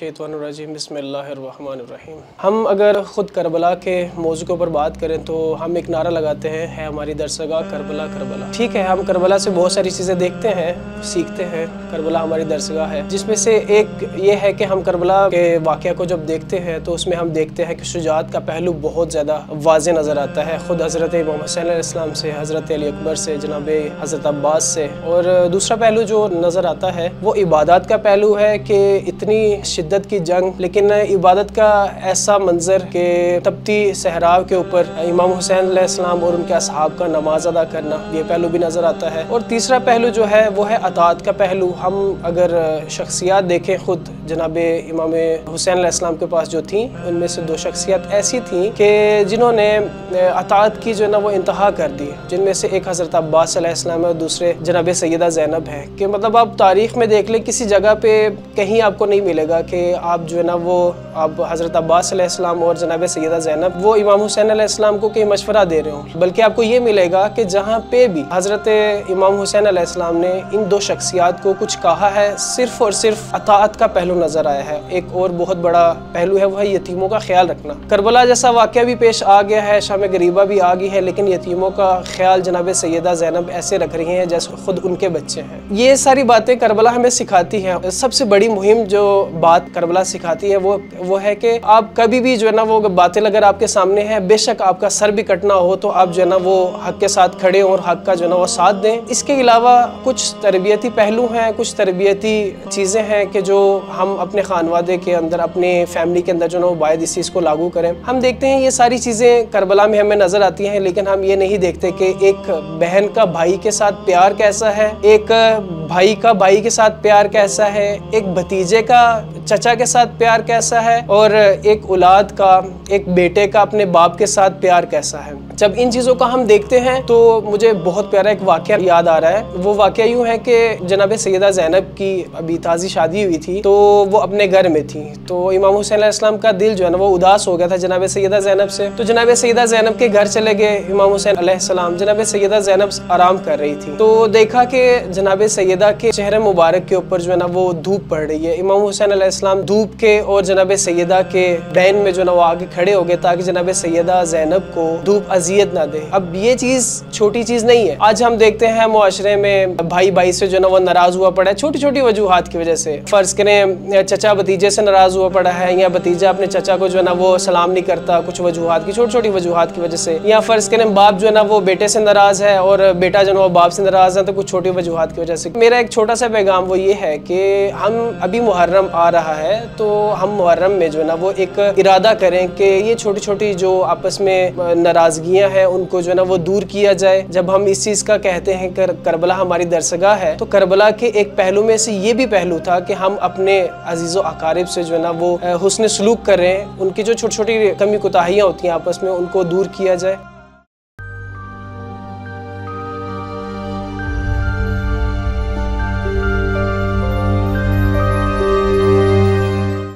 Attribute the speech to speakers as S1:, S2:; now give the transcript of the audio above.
S1: मिनश्शैतानिर्रजीम बिस्मिल्लाहिर्रहमानिर्रहीम। हम अगर ख़ुद करबला के मौजू के ऊपर बात करें तो हम एक नारा लगाते हैं, है हमारी दरसगाह करबला करबला। ठीक है, हम करबला से बहुत सारी चीज़ें देखते हैं, सीखते हैं। करबला हमारी दरसगाह है, जिसमें से एक ये है कि हम करबला के वाक़या को जब देखते हैं तो उसमें हम देखते हैं कि शुजाअत का पहलू बहुत ज़्यादा वाज़े नज़र आता है। ख़ुद हज़रत इमाम हुसैन अलैहिस्सलाम से, हज़रत अली अकबर से, जनाब हज़रत अब्बास से। और दूसरा पहलू जो नज़र आता है वो इबादत का पहलू है कि इतनी शिद्दत की जंग, लेकिन इबादत का ऐसा मंजर कि तपती सहराव के ऊपर इमाम हुसैन अलैहिस्सलाम और उनके असहाब का नमाज अदा करना, ये पहलू भी नज़र आता है। और तीसरा पहलू जो है वो है अताअत का पहलू। हम अगर शख्सियात देखें, ख़ुद जनाब इमाम हुसैन अलैहिस्सलाम के पास जो थी, उनमें से दो शख्सियत ऐसी थी कि जिन्होंने अताअत की जो है ना वो इंतहा कर दी, जिनमें से एक हज़रत अब्बास अलैहिस्सलाम है और दूसरे जनाब सैयदा ज़ैनब है। कि मतलब आप तारीख़ में देख लें, किसी जगह पे कहीं आपको नहीं मिलेगा कि आप जो है ना वो आप हज़रत अब्बास अलैहिस्सलाम और जनाब सैयदा ज़ैनब वो इमाम हुसैन अलैहिस्सलाम को कहीं मशवरा दे रहे हो, बल्कि आपको ये मिलेगा कि जहाँ पे भी हज़रत इमाम हुसैन अलैहिस्सलाम ने इन दो शख्सियात को कुछ कहा है, सिर्फ़ और सिर्फ अताअत का पहलू नज़र आया है। एक और बहुत बड़ा पहलू है, वह यतीमों का ख्याल रखना। करबला जैसा वाक़या भी पेश आ गया है, शाम गरीबा भी आ गई है, लेकिन यतीमों का ख्याल जनाब सैयदा ज़ैनब ऐसे रख रही हैं जैसे खुद उनके बच्चे हैं। ये सारी बातें करबला हमें सिखाती हैं। सबसे बड़ी मुहिम जो बात करबला सिखाती है वो है कि आप कभी भी जो है ना वो बातें अगर आपके सामने है, बेशक आपका सर भी कटना हो तो आप जो है ना वो हक के साथ खड़े और हक का जो है ना वो साथ दें। इसके अलावा कुछ तरबियती पहलू हैं, कुछ तरबियती चीज़ें हैं कि जो हम अपने खानवादे के अंदर, अपने फैमिली के अंदर जो है ना वो बायद इस चीज़ को लागू करें। हम देखते हैं ये सारी चीज़ें करबला में हमें नज़र आती हैं, लेकिन हम ये नहीं देखते कि एक बहन का भाई के साथ प्यार कैसा है, एक भाई का भाई के साथ प्यार कैसा है, एक भतीजे का चचा के साथ प्यार कैसा है, और एक औलाद का, एक बेटे का अपने बाप के साथ प्यार कैसा है। जब इन चीज़ों का हम देखते हैं तो मुझे बहुत प्यारा एक वाक़या याद आ रहा है। वो वाक़या यूँ है कि जनाब सैयदा ज़ैनब की अभी ताज़ी शादी हुई थी, तो वो अपने घर में थी। तो इमाम हुसैन अलैहिस्सलाम का दिल जो है ना वो उदास हो गया था जनाब सैयदा ज़ैनब से। तो जनाब सैयदा ज़ैनब के घर चले गए इमाम हुसैन अलैहिस्सलाम। जनाब सैयदा ज़ैनब आराम कर रही थी, तो देखा कि जनाब सैयदा के चेहरे मुबारक के ऊपर जो है ना वो धूप पड़ रही है। इमाम हुसैन अलैहिस्सलाम धूप के और जनाब सैयदा के बैन में जो है ना वो आगे खड़े हो गए ताकि जनाब सैयदा ज़ैनब को धूप अजियत ना दे। अब ये चीज़ छोटी चीज़ नहीं है। आज हम देखते हैं मुआशरे में भाई भाई से जो है ना वो नाराज़ हुआ पड़ा है छोटी छोटी वजूहात की वजह से। फ़र्ज़ करें चचा भतीजे से नाराज़ हुआ पड़ा है, या भतीजा अपने चचा को जो है ना वो सलाम नहीं करता कुछ वजूहात की, छोटी छोटी वजूहात की वजह से। या फ़र्ज़ करें बाप जो है ना वो बेटे से नाराज़ है और बेटा जो है ना वो बाप से नाराज़ है, तो कुछ छोटी वजूहात की वजह से। मेरा एक छोटा सा पैगाम वो ये है कि हम अभी मुहर्रम आ रहा है, तो हम मुहर्रम में जो है ना वो एक इरादा करें कि ये छोटी छोटी जो आपस में नाराज़गियाँ हैं उनको जो है ना वो दूर किया जाए। जब हम इस चीज़ का कहते हैं कि करबला हमारी दरसगाह है, तो करबला के एक पहलू में से ये भी पहलू था कि हम अपने अजीज़ो अकारिब से जो है ना वो हुस्न सलूक करें, उनकी जो छोटी छोटी कमी कोताहियाँ होती हैं आपस में उनको दूर किया जाए।